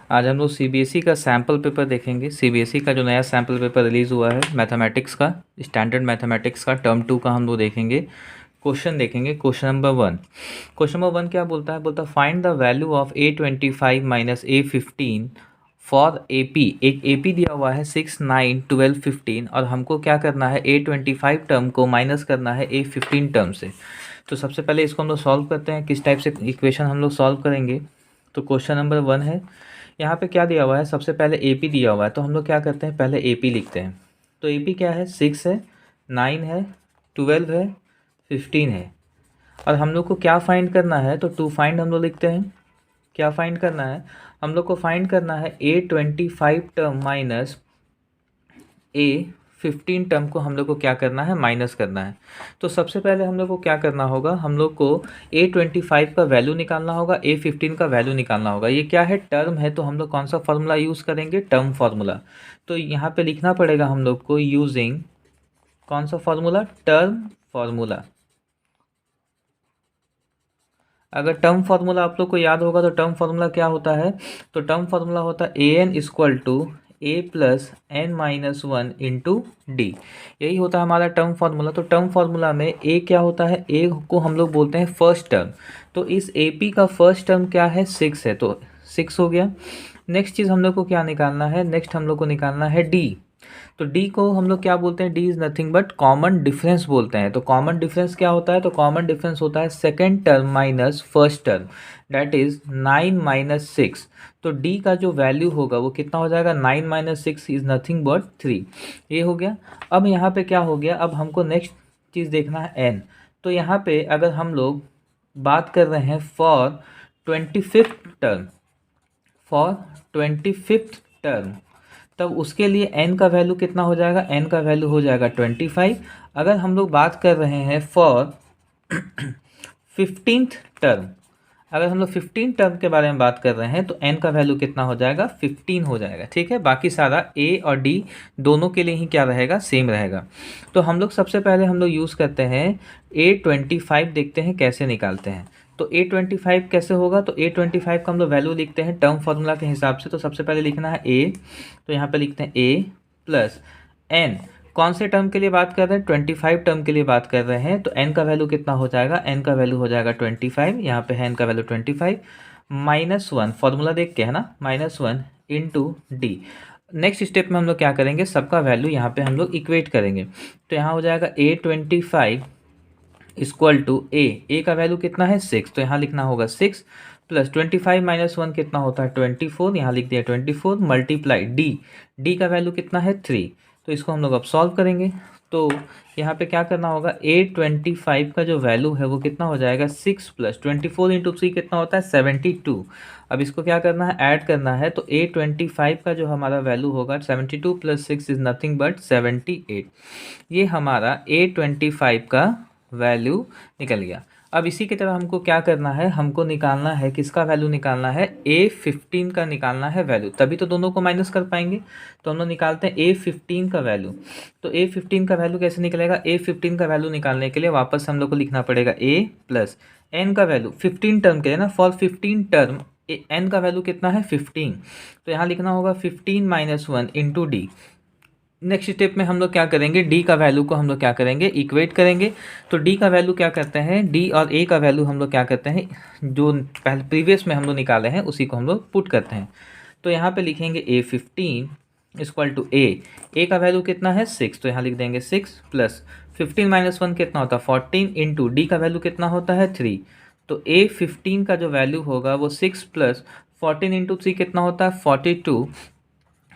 आज हम लोग सीबीएसई का सैम्पल पेपर देखेंगे। सीबीएसई का जो नया सैम्पल पेपर रिलीज़ हुआ है मैथमेटिक्स का, स्टैंडर्ड मैथमेटिक्स का टर्म 2 का हम लोग देखेंगे। क्वेश्चन देखेंगे। Question number 1। क्वेश्चन नंबर 1 क्या बोलता है? बोलता है find the value of A25 minus A15 for AP। एक AP दिया हुआ है 6, 9, 12, 15 और हमको क्या करना है? A25 टर्म को माइनस करना है A15 टर्म से। तो सबसे पहले इसको हम लोग सॉल्व करते हैं। किस टाइप से इक्वेशन हम लोग सॉल्व करेंगे? तो क्वेश्चन नंबर 1 है, यहाँ पे क्या दिया हुआ है? सबसे पहले AP दिया हुआ है, तो हम लोग क्या करते हैं? पहले AP लिखते हैं। तो AP क्या है? 6 है, 9 है, 12 है, 15 है। और हम लोग को क्या फाइंड करना है? तो टू फाइंड हम लोग लिखते हैं। क्या फाइंड करना है? हम लोग को फाइंड करना है A25 term minus A15 term को हम लोग को क्या करना है? माइनस करना है। तो सबसे पहले हम लोग को क्या करना होगा? हम लोग को A25 का वैल्यू निकालना होगा, A15 का वैल्यू निकालना होगा। ये क्या है? टर्म है, तो हम लोग कौन सा फॉर्मूला यूज़ करेंगे? Term formula. तो यहाँ पे लिखना पड़ेगा हम लोग को यूजिंग कौन सा फार्मूला? Term formula. अगर टर्म फार्मूला आप लोग को याद होगा तो टर्म फार्मूला क्या होता है? तो टर्म फार्मूला होता है an equal to A plus N minus one into D. यही होता है हमारा टर्म फार्मूला। तो टर्म फार्मूला में ए क्या होता है? ए को हम लोग बोलते हैं फर्स्ट टर्म। तो इस ए पी का फर्स्ट टर्म क्या है? 6 है, तो 6 हो गया। नेक्स्ट चीज़ हम लोग को क्या निकालना है? नेक्स्ट हम लोग को निकालना है डी। तो डी को हम लोग क्या बोलते हैं? D is nothing but common difference बोलते हैं। तो कॉमन डिफरेंस क्या होता है? तो कॉमन डिफरेंस होता है second term minus first term, that is 9 minus 6। तो डी का जो वैल्यू होगा वो कितना हो जाएगा? 9 माइनस 6 इज़ नथिंग बट 3। ये हो गया। अब यहाँ पे क्या हो गया? अब हमको नेक्स्ट चीज़ देखना है एन। तो यहाँ पे अगर हम लोग बात कर रहे हैं for 25th term, for 25th term, तब उसके लिए n का वैल्यू कितना हो जाएगा? n का वैल्यू हो जाएगा 25। अगर हम लोग बात कर रहे हैं फॉर 15th टर्म, अगर हम लोग 15 टर्म के बारे में बात कर रहे हैं तो n का वैल्यू कितना हो जाएगा? 15 हो जाएगा। ठीक है, बाकी सारा a और d दोनों के लिए ही क्या रहेगा? सेम रहेगा। तो हम लोग सबसे पहले हम लोग यूज़ करते हैं A25, देखते हैं कैसे निकालते हैं। तो A25 कैसे होगा? तो A25 का हम लोग वैल्यू लिखते हैं टर्म फार्मूला के हिसाब से। तो सबसे पहले लिखना है A, तो यहाँ पे लिखते हैं A प्लस एन। कौन से टर्म के लिए बात कर रहे हैं? 25 टर्म के लिए बात कर रहे हैं। तो n का वैल्यू कितना हो जाएगा? n का वैल्यू हो जाएगा 25। यहाँ पे है n का वैल्यू 25 माइनस 1, फॉर्मूला देख के है ना, minus 1 into D. Next step में हम लोग क्या करेंगे? सबका वैल्यू यहाँ पे हम लोग इक्वेट करेंगे। तो यहाँ हो जाएगा A25 इक्वल टू ए का वैल्यू कितना है? 6, तो यहाँ लिखना होगा 6 प्लस 25 माइनस 1 कितना होता है? 24, यहाँ लिख दिया 24 मल्टीप्लाई डी का वैल्यू कितना है? 3। तो इसको हम लोग अब सॉल्व करेंगे। तो यहाँ पे क्या करना होगा? A25 का जो वैल्यू है वो कितना हो जाएगा? 6 प्लस 24 इंटू 3 कितना होता है? 72। अब इसको क्या करना है? ऐड करना है। तो A25 का जो हमारा वैल्यू होगा 72 प्लस 6 इज़ नथिंग बट 78। ये हमारा A25 का वैल्यू निकल गया। अब इसी की तरह हमको क्या करना है? हमको निकालना है, किसका वैल्यू निकालना है? A15 का निकालना है वैल्यू, तभी तो दोनों को माइनस कर पाएंगे। तो हम लोग निकालते हैं A15 का वैल्यू। तो A15 का वैल्यू कैसे निकलेगा? A15 का वैल्यू निकालने के लिए वापस हम लोग को लिखना पड़ेगा A प्लस एन का वैल्यू 15 टर्म के लिए ना, फॉर 15 टर्म एन का वैल्यू कितना है? 15। तो यहाँ लिखना होगा 15 minus 1 into D. Next step में हम लोग क्या करेंगे? डी का वैल्यू को हम लोग क्या करेंगे? इक्वेट करेंगे। तो डी का वैल्यू क्या करते हैं? डी और ए का वैल्यू हम लोग क्या करते हैं? जो पहले प्रीवियस में हम लोग निकाले हैं उसी को हम लोग पुट करते हैं। तो यहाँ पे लिखेंगे A15 इक्वल टू ए का वैल्यू कितना है? 6, तो यहाँ लिख देंगे 6 प्लस 15 माइनस 1 कितना होता है? 14 इंटू डी का वैल्यू कितना होता है? 3। तो A15 का जो वैल्यू होगा वो 6 प्लस 14 इंटू 3 कितना होता है? 42।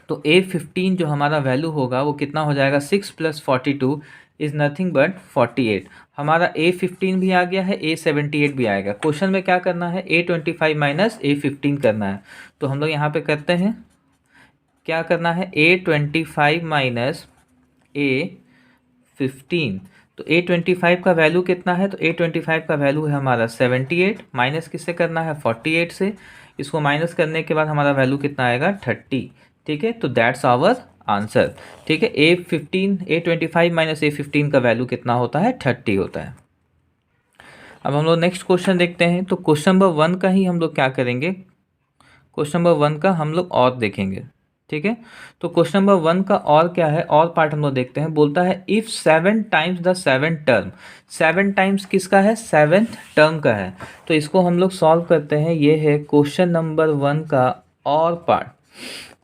तो A15 जो हमारा वैल्यू होगा वो कितना हो जाएगा? 6 प्लस 42 इज़ नथिंग बट 48। हमारा A15 भी आ गया है, A78 भी आएगा। क्वेश्चन में क्या करना है? A25 माइनस A15 करना है। तो हम लोग यहाँ पे करते हैं, क्या करना है? A25 minus A15। तो A25 का वैल्यू कितना है? तो A25 का वैल्यू है हमारा 78, माइनस किससे करना है? 48 से। इसको माइनस करने के बाद हमारा वैल्यू कितना आएगा? 30। ठीक है, तो दैट्स आवर आंसर। ठीक है, A25 माइनस A15 का वैल्यू कितना होता है? 30 होता है। अब हम लोग नेक्स्ट क्वेश्चन देखते हैं। तो क्वेश्चन नंबर 1 का ही हम लोग क्या करेंगे? क्वेश्चन नंबर 1 का हम लोग और देखेंगे, ठीक है। तो क्वेश्चन नंबर 1 का और क्या है, और पार्ट हम लोग देखते हैं। बोलता है if 7 times the 7 term, 7 times किसका है, 7th टर्म का है। तो इसको हम लोग सॉल्व करते हैं। ये है क्वेश्चन नंबर 1 का और पार्ट।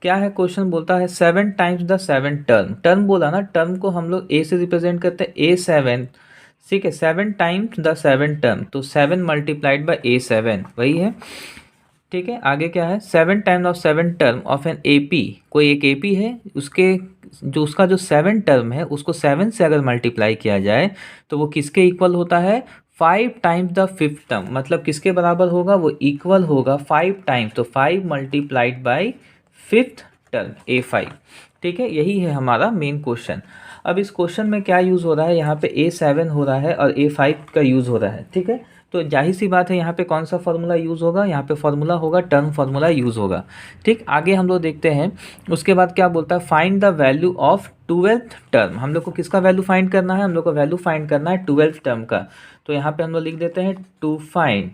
क्या है क्वेश्चन, बोलता है 7 टाइम्स द 7 टर्म। टर्म बोला ना, टर्म को हम लोग ए से रिप्रेजेंट करते हैं, A7, ठीक है। 7 टाइम्स द 7 टर्म, तो 7 मल्टीप्लाइड बाई A7, वही है, ठीक है। आगे क्या है, 7 times of 7 term of N AP, कोई एक AP है, उसके जो उसका जो 7 टर्म है उसको 7 से अगर मल्टीप्लाई किया जाए तो वो किसके इक्वल होता है, 5 टाइम्स द 5th टर्म। मतलब किसके बराबर होगा, वो इक्वल होगा 5 टाइम्स, तो 5 multiplied by 5th term A5, ठीक है। यही है हमारा मेन क्वेश्चन। अब इस क्वेश्चन में क्या यूज़ हो रहा है, यहाँ पे A7 हो रहा है और A5 का यूज़ हो रहा है, ठीक है। तो जाहिर सी बात है यहाँ पे कौन सा फार्मूला यूज़ होगा, यहाँ पे फार्मूला होगा टर्म फार्मूला यूज़ होगा, ठीक। आगे हम लोग देखते हैं। उसके बाद क्या बोलता है, find the value of 12th term. हम लोग को किसका वैल्यू फाइंड करना है, हम लोग को वैल्यू फाइंड करना है 12th टर्म का। तो यहाँ पे हम लोग लिख देते हैं टू फाइंड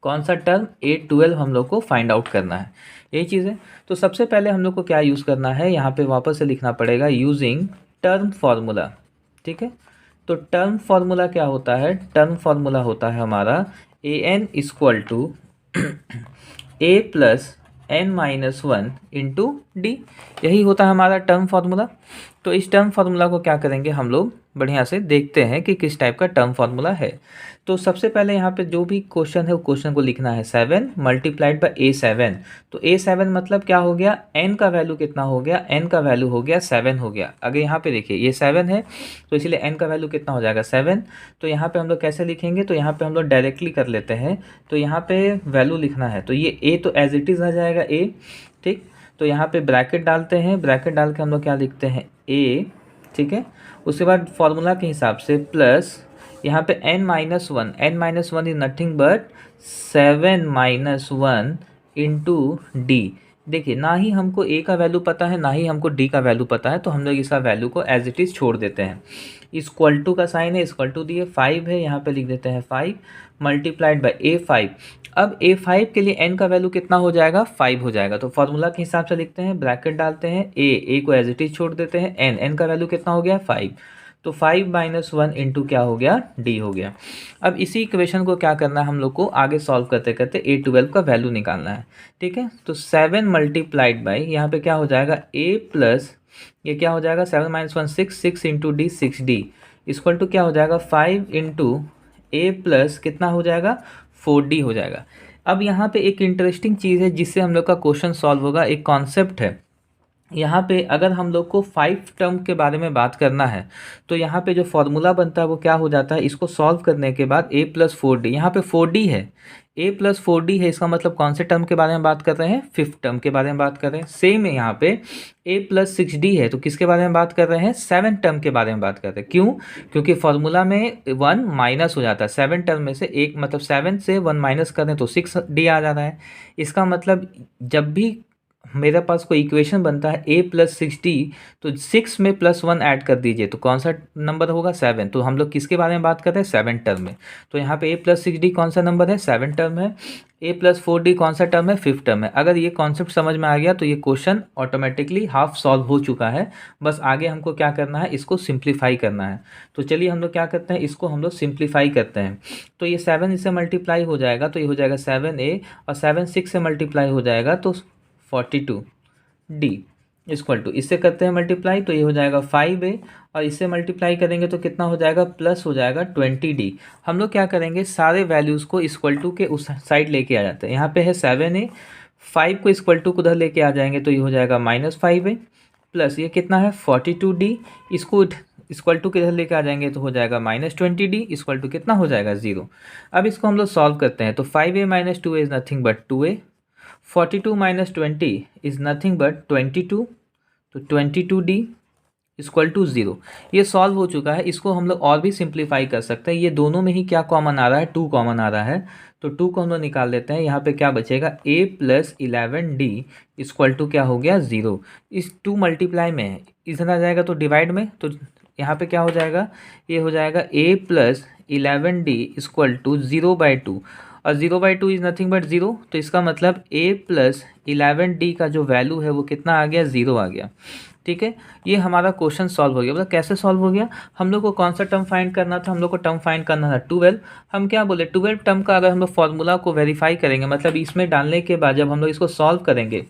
कौन सा टर्म, A12 हम लोग को फाइंड आउट करना है, यही चीज़ है। तो सबसे पहले हम लोग को क्या यूज़ करना है, यहाँ पे वापस से लिखना पड़ेगा यूजिंग टर्म फार्मूला, ठीक है। तो टर्म फार्मूला क्या होता है, टर्म फार्मूला होता है हमारा AN equal to A plus N minus 1 into D, यही होता है हमारा टर्म फार्मूला। तो इस टर्म फार्मूला को क्या करेंगे हम लोग, बढ़िया से देखते हैं कि किस टाइप का टर्म फार्मूला है। तो सबसे पहले यहाँ पे जो भी क्वेश्चन है वो क्वेश्चन को लिखना है 7 मल्टीप्लाइड बाई A7। तो A7 मतलब क्या हो गया, n का वैल्यू कितना हो गया, n का वैल्यू हो गया 7 हो गया। अगर यहाँ पे देखिए ये 7 है तो इसलिए n का वैल्यू कितना हो जाएगा 7। तो यहाँ पे हम लोग कैसे लिखेंगे, तो यहाँ पे हम लोग डायरेक्टली कर लेते हैं। तो यहाँ पे वैल्यू लिखना है तो ये a तो एज इट इज़ आ जाएगा a, ठीक। तो यहाँ पे ब्रैकेट डालते हैं, ब्रैकेट डाल के हम लोग क्या लिखते हैं a, ठीक है। उसके बाद फॉर्मूला के हिसाब से प्लस यहाँ पे n minus 1, n minus 1 is nothing but 7 minus 1 into D. देखिए ना ही हमको a का वैल्यू पता है ना ही हमको d का वैल्यू पता है, तो हम लोग इसका वैल्यू को एज इट इज़ छोड़ देते हैं। इक्वल टू का साइन है, इक्वल टू दिए 5 है, यहाँ पे लिख देते हैं 5 मल्टीप्लाइड बाई A5। अब A5 के लिए n का वैल्यू कितना हो जाएगा, 5 हो जाएगा। तो फॉर्मूला के हिसाब से लिखते हैं, ब्रैकेट डालते हैं, a को एज इट इज छोड़ देते हैं, n का वैल्यू कितना हो गया 5। तो 5 माइनस 1 इंटू क्या हो गया, d हो गया। अब इसी इक्वेशन को क्या करना है हम लोग को, आगे सॉल्व करते करते A12 का वैल्यू निकालना है, ठीक है। तो 7 मल्टीप्लाइड बाई यहाँ पे क्या हो जाएगा a प्लस, ये क्या हो जाएगा 7 minus 1 6, 6 into D 6d equal to क्या हो जाएगा 5 इंटू a प्लस कितना हो जाएगा 4d हो जाएगा। अब यहाँ पे एक इंटरेस्टिंग चीज़ है जिससे हम लोग का क्वेश्चन सॉल्व होगा, एक कॉन्सेप्ट है। यहाँ पे अगर हम लोग को 5 टर्म के बारे में बात करना है तो यहाँ पे जो फॉर्मूला बनता है वो क्या हो जाता है, इसको सॉल्व करने के बाद a प्लस 4d, यहाँ पे 4d है, a प्लस 4d है, इसका मतलब कौन से टर्म के बारे में बात कर रहे हैं, 5th टर्म के बारे में बात कर रहे हैं। सेम है यहाँ पे a प्लस 6d है, तो किसके बारे में बात कर रहे हैं, 7 टर्म के बारे में बात कर रहे हैं। क्यों, क्योंकि फॉर्मूला में 1 माइनस हो जाता है, 7 टर्म में से एक, मतलब 7 से 1 माइनस करें तो 6d आ जाता है। इसका मतलब जब भी मेरे पास कोई इक्वेशन बनता है a प्लस 6d, तो 6 में प्लस 1 ऐड कर दीजिए तो कौन सा नंबर होगा 7। तो हम लोग किसके बारे में बात कर रहे हैं, 7 टर्म में। तो यहाँ पे a प्लस 6d कौन सा नंबर है, 7 टर्म है। a प्लस 4d कौन सा टर्म है, 5th टर्म है। अगर ये कॉन्सेप्ट समझ में आ गया तो ये क्वेश्चन ऑटोमेटिकली हाफ सॉल्व हो चुका है। बस आगे हमको क्या करना है, इसको सिंप्लीफाई करना है। तो चलिए हम लोग क्या करते हैं, इसको हम लोग सिंप्लीफाई करते हैं। तो ये 7 इससे मल्टीप्लाई हो जाएगा तो ये हो जाएगा 7a, और 7 6 से मल्टीप्लाई हो जाएगा तो 42d इक्वल टू, इससे करते हैं मल्टीप्लाई तो ये हो जाएगा 5a, और इससे मल्टीप्लाई करेंगे तो कितना हो जाएगा, प्लस हो जाएगा 20d। हम लोग क्या करेंगे, सारे वैल्यूज़ को इक्वल टू के उस साइड लेके आ जाते हैं। यहाँ पे है 7a, 5 को इक्वल टू उधर लेके आ जाएंगे तो ये हो जाएगा -5a, प्लस ये कितना है 42d, इसको इक्वल टू के इधर लेके आ जाएंगे तो हो जाएगा -20d इक्वल टू कितना हो जाएगा 0। अब इसको हम लोग सॉल्व करते हैं तो 5a minus 2a is nothing but 2a, 42 minus 20 is nothing but 22, तो 22d इक्वल टू 0। ये सॉल्व हो चुका है। इसको हम लोग और भी सिंप्लीफाई कर सकते हैं। ये दोनों में ही क्या कॉमन आ रहा है, 2 कॉमन आ रहा है, तो 2 को हम लोग निकाल देते हैं। यहाँ पे क्या बचेगा, a plus 11d equal to क्या हो गया 0। इस 2 मल्टीप्लाई में है, इधर आ जाएगा तो डिवाइड में, तो यहाँ पे क्या हो जाएगा, ये हो जाएगा a plus 11d equal to 0/2। और 0/2 इज़ नथिंग बट 0, तो इसका मतलब a प्लस 11d का जो वैल्यू है वो कितना आ गया, 0 आ गया। ठीक है, ये हमारा क्वेश्चन सॉल्व हो गया। मतलब कैसे सॉल्व हो गया, हम लोग को कौन सा टर्म फाइंड करना था, हम लोग को टर्म फाइंड करना था 12। हम क्या बोले, 12 टर्म का अगर हम लोग फॉर्मूला को वेरीफाई करेंगे, मतलब इसमें डालने के बाद जब हम लोग इसको सॉल्व करेंगे,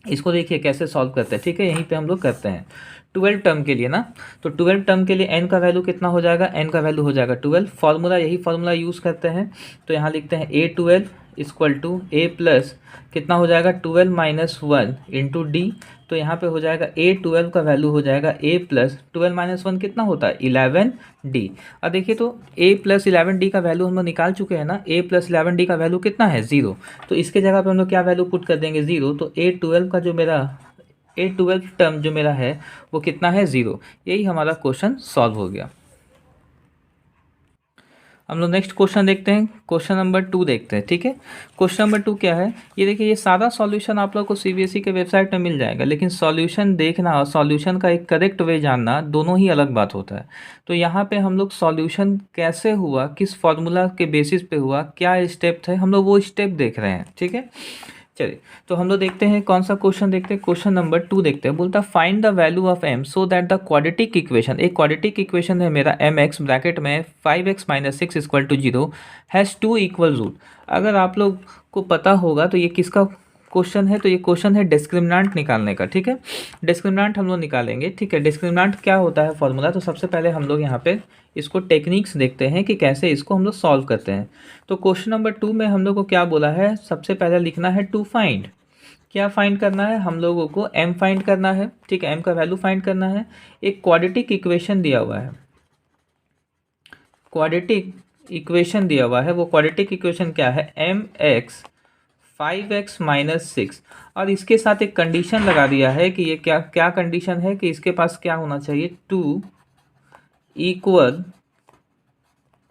इसको देखिए कैसे सॉल्व करते हैं। ठीक है, यहीं पे हम लोग करते हैं 12 टर्म के लिए ना, तो 12 टर्म के लिए n का वैल्यू कितना हो जाएगा, n का वैल्यू हो जाएगा 12। फॉर्मूला यही फॉर्मूला यूज़ करते हैं, तो यहाँ लिखते हैं a12 equal to a plus कितना हो जाएगा 12 माइनस 1 इंटू डी। तो यहाँ पे हो जाएगा a12 का वैल्यू हो जाएगा a प्लस 12 माइनस 1 कितना होता है 11d। और देखिए तो a प्लस 11d का वैल्यू हम लोग निकाल चुके हैं ना, a प्लस 11d का वैल्यू कितना है 0, तो इसके जगह पे हम लोग क्या वैल्यू पुट कर देंगे 0, तो a12 का जो मेरा a12 टर्म जो मेरा है वो कितना है 0। यही हमारा क्वेश्चन सॉल्व हो गया। हम लोग नेक्स्ट क्वेश्चन देखते हैं, क्वेश्चन नंबर 2 देखते हैं। ठीक है, क्वेश्चन नंबर 2 क्या है, ये देखिए, ये सारा सॉल्यूशन आप लोग को सीबीएसई के वेबसाइट में मिल जाएगा, लेकिन सॉल्यूशन देखना और सॉल्यूशन का एक करेक्ट वे जानना दोनों ही अलग बात होता है। तो यहाँ पे हम लोग सॉल्यूशन कैसे हुआ, किस फॉर्मूला के बेसिस पे हुआ, क्या स्टेप थे, हम लोग वो स्टेप देख रहे हैं। ठीक है, चलिए तो हम लोग देखते हैं कौन सा क्वेश्चन देखते हैं, क्वेश्चन नंबर 2 देखते हैं। बोलता है find the value of m so that the quadratic equation, एक क्वाड्रेटिक इक्वेशन है मेरा mx ब्रैकेट में 5x minus 6 equal to 0 has 2 equal root. अगर आप लोग को पता होगा तो ये किसका क्वेश्चन है, तो ये क्वेश्चन है डिस्क्रिमिनेंट निकालने का। ठीक है, डिस्क्रिमिनेंट हम लोग निकालेंगे। ठीक है, डिस्क्रिमिनेंट क्या होता है फॉर्मूला, तो सबसे पहले हम लोग यहाँ पे इसको टेक्निक्स देखते हैं कि कैसे इसको हम लोग सॉल्व करते हैं। तो क्वेश्चन नंबर 2 में हम लोग को क्या बोला है, सबसे पहले लिखना है टू फाइंड। क्या फाइंड करना है, हम लोगों को m फाइंड करना है। ठीक है, m का वैल्यू फाइंड करना है। एक क्वाड्रेटिक इक्वेशन दिया हुआ है, क्वाड्रेटिक इक्वेशन दिया हुआ है, वो क्वाड्रेटिक इक्वेशन क्या है mx 5x माइनस 6, और इसके साथ एक कंडीशन लगा दिया है कि ये क्या क्या कंडीशन है कि इसके पास क्या होना चाहिए, 2 इक्वल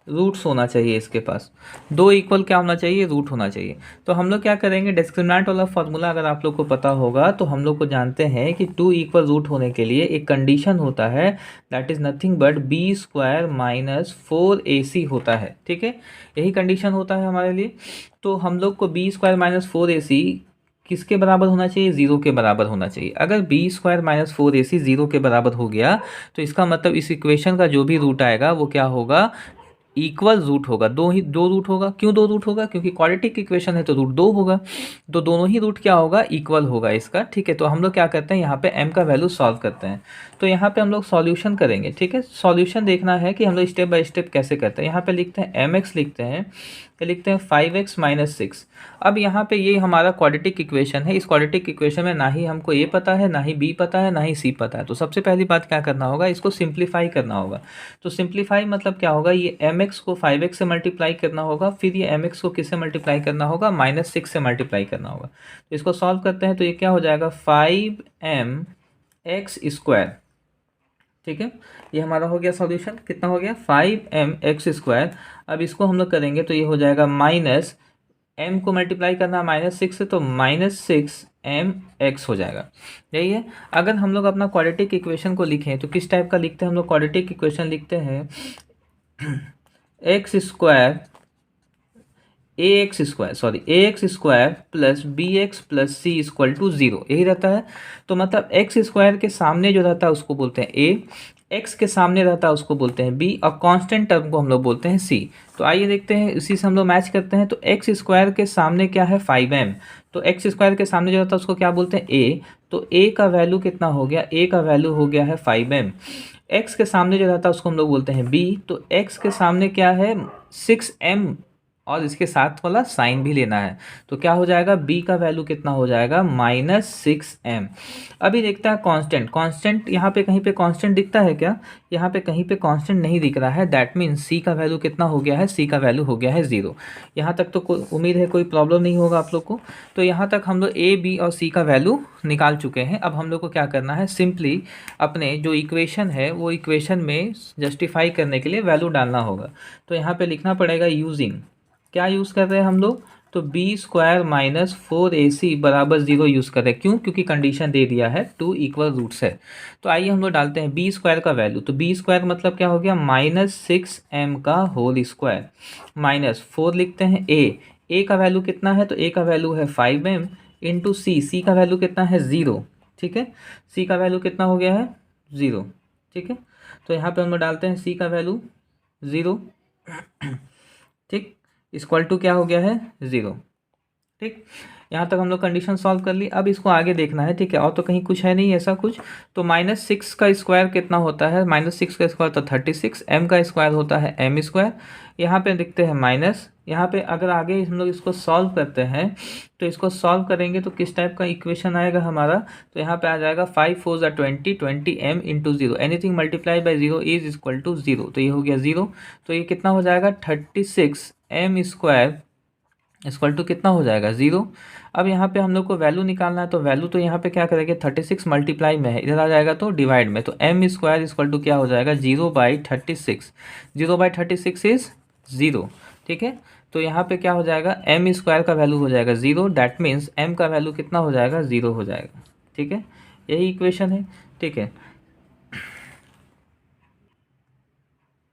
रूट्स होना चाहिए, इसके पास 2 इक्वल क्या होना चाहिए, रूट होना चाहिए। तो हम लोग क्या करेंगे, डिस्क्रिमिनेंट वाला फॉर्मूला अगर आप लोग को पता होगा तो हम लोग को जानते हैं कि 2 इक्वल रूट होने के लिए एक कंडीशन होता है, that is nothing but B square minus 4ac होता है। ठीक है, यही कंडीशन होता है हमारे लिए। तो हम लोग को बी स्क्वायर माइनस 4ac किसके बराबर होना चाहिए, 0 के बराबर होना चाहिए। अगर बी स्क्वायर माइनस 4ac 0 के बराबर हो गया तो इसका मतलब इस इक्वेशन का जो भी रूट आएगा वो क्या होगा, इक्वल रूट होगा। दो रूट होगा। क्यों 2 रूट होगा, क्योंकि क्वाड्रेटिक इक्वेशन है तो रूट 2 होगा, तो दोनों ही रूट क्या होगा, इक्वल होगा इसका। ठीक है, तो हम लोग क्या करते हैं, यहाँ पे m का वैल्यू सॉल्व करते हैं। तो यहाँ पे हम लोग सॉल्यूशन करेंगे। ठीक है, सॉल्यूशन देखना है कि हम लोग स्टेप बाय स्टेप कैसे करते हैं। यहाँ पे लिखते हैं mx, लिखते हैं 5x माइनस 6। अब यहाँ पे ये हमारा क्वाड्रेटिक इक्वेशन है, इस क्वाड्रेटिक इक्वेशन में ना ही हमको a पता है, ना ही b पता है, ना ही c पता है। तो सबसे पहली बात क्या करना होगा, इसको सिंप्लीफाई करना होगा। तो सिंप्लीफाई मतलब क्या होगा, ये mx को 5x से मल्टीप्लाई करना होगा, फिर ये mx को किससे मल्टीप्लाई करना होगा, माइनस 6 से मल्टीप्लाई करना होगा। तो इसको सॉल्व करते हैं तो ये क्या हो जाएगा 5mx स्क्वायर। ठीक है, ये हमारा हो गया सॉल्यूशन, कितना हो गया 5mx स्क्वायर। अब इसको हम लोग करेंगे तो ये हो जाएगा माइनस m को मल्टीप्लाई करना माइनस 6 से, तो माइनस 6mx हो जाएगा। यही है। अगर हम लोग अपना क्वाड्रेटिक इक्वेशन को लिखें तो किस टाइप का लिखते हैं हम लोग, क्वाड्रेटिक इक्वेशन लिखते हैं X square ax square plus bx plus c equal to 0, यही रहता है। तो मतलब एक्स स्क्वायर के सामने जो रहता है उसको बोलते हैं a, x के सामने रहता है उसको बोलते हैं b, और कांस्टेंट टर्म को हम लोग बोलते हैं c। तो आइए देखते हैं, इसी से हम लोग मैच करते हैं। तो एक्स स्क्वायर के सामने क्या है 5m, तो एक्स स्क्वायर के सामने जो रहता है उसको क्या बोलते हैं a, तो a का वैल्यू कितना हो गया, a का वैल्यू हो गया है 5m। x के सामने जो रहता है उसको हम लोग बोलते हैं b, तो x के सामने क्या है 6m, और इसके साथ वाला साइन भी लेना है। तो क्या हो जाएगा, b का वैल्यू कितना हो जाएगा माइनस 6m। अभी देखते हैं कांस्टेंट। कांस्टेंट यहाँ पे कहीं पे कांस्टेंट दिखता है क्या, यहाँ पे कहीं पे कांस्टेंट नहीं दिख रहा है। दैट मीन्स c का वैल्यू कितना हो गया है, c का वैल्यू हो गया है 0। यहाँ तक तो उम्मीद है कोई प्रॉब्लम नहीं होगा आप लोग को। तो यहाँ तक हम लोग a, b और c का वैल्यू निकाल चुके हैं। अब हम लोग को क्या करना है, सिंपली अपने जो इक्वेशन है वो इक्वेशन में जस्टिफाई करने के लिए वैल्यू डालना होगा। तो यहाँ पे लिखना पड़ेगा यूजिंग, क्या यूज़ कर रहे हैं हम लोग, तो बी स्क्वायर माइनस 4ac बराबर 0 यूज़ कर रहे हैं। क्यों, क्योंकि कंडीशन दे दिया है 2 इक्वल रूट्स है। तो आइए हम लोग डालते हैं बी स्क्वायर का वैल्यू। तो बी स्क्वायर मतलब क्या हो गया, माइनस 6m का होल स्क्वायर, माइनस 4 लिखते हैं a, ए का वैल्यू कितना है, तो ए का वैल्यू है 5m इंटू सी का वैल्यू कितना है 0, ठीक है। सी का वैल्यू कितना हो गया है 0, ठीक है। तो यहाँ पे हम लोग डालते हैं सी का वैल्यू 0, ठीक, इक्वल टू क्या हो गया है 0, ठीक। यहाँ तक हम लोग कंडीशन सॉल्व कर ली। अब इसको आगे देखना है, ठीक है, और तो कहीं कुछ है नहीं ऐसा कुछ। तो -6 का स्क्वायर कितना होता है, -6 का स्क्वायर तो 36, m का स्क्वायर होता है m स्क्वायर। यहाँ पे देखते हैं माइनस, यहाँ पे अगर आगे हम लोग इसको सॉल्व करते हैं तो इसको सॉल्व करेंगे तो किस टाइप का इक्वेशन आएगा हमारा, तो यहाँ पे आ जाएगा 5 4 ज़ा 20, 20m into 0, anything multiply by 0 is equal to 0, तो ये हो गया 0। तो ये कितना हो जाएगा 36m स्क्वायर इक्वल टू कितना हो जाएगा 0। अब यहाँ पे हम लोग को वैल्यू निकालना है, तो वैल्यू तो यहाँ पे क्या करेंगे 36 मल्टीप्लाई में है, इधर आ जाएगा तो डिवाइड में, तो m स्क्वायर इक्वल टू क्या हो जाएगा 0/36, 0/36 इज 0, ठीक है। तो यहाँ पे क्या हो जाएगा m स्क्वायर का वैल्यू हो जाएगा 0, डैट मीन्स m का वैल्यू कितना हो जाएगा 0 हो जाएगा, ठीक है। यही इक्वेशन है, ठीक है।